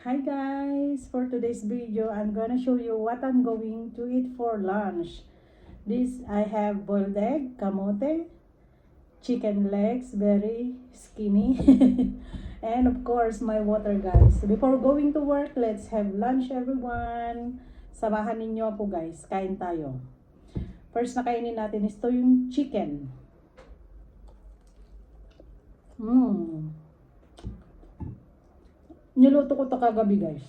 Hi guys! For today's video, I'm gonna show you what I'm going to eat for lunch. I have boiled egg, kamote, chicken legs, very skinny, and of course my water guys. Before going to work, let's have lunch everyone. Samahan ninyo ako guys, kain tayo. First na kainin natin ito yung chicken. Niluto ko to kagabi guys.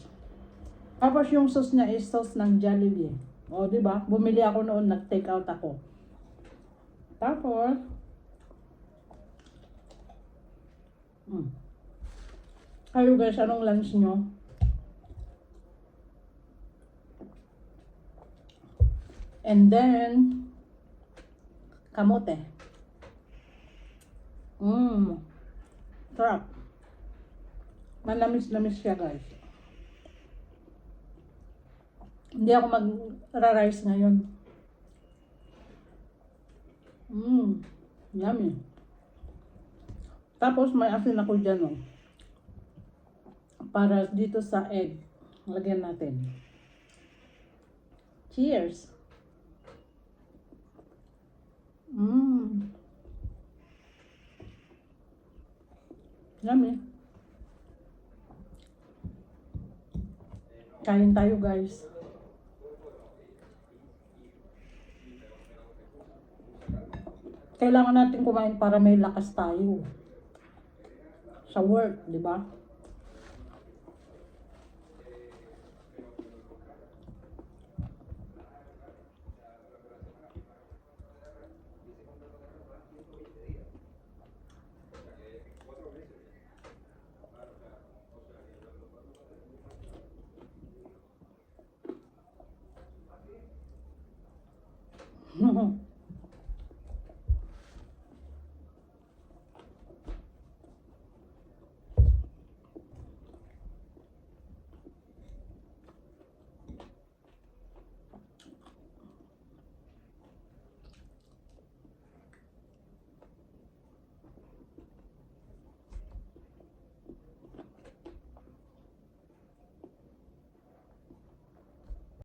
Tapos yung sauce niya is sauce ng Jollibee. O, di ba? Bumili ako noon, nag-take out ako. Tapos, kayo guys, anong lunch nyo? And then, kamote. Sarap. Manamis-namis siya guys. Hindi ako mag-rice ngayon. Yummy. Tapos may asin ako dyan, oh. Para dito sa egg. Lagyan natin. Cheers! Yummy. Kain tayo guys. Kailangan natin kumain para may lakas tayo sa work, di ba?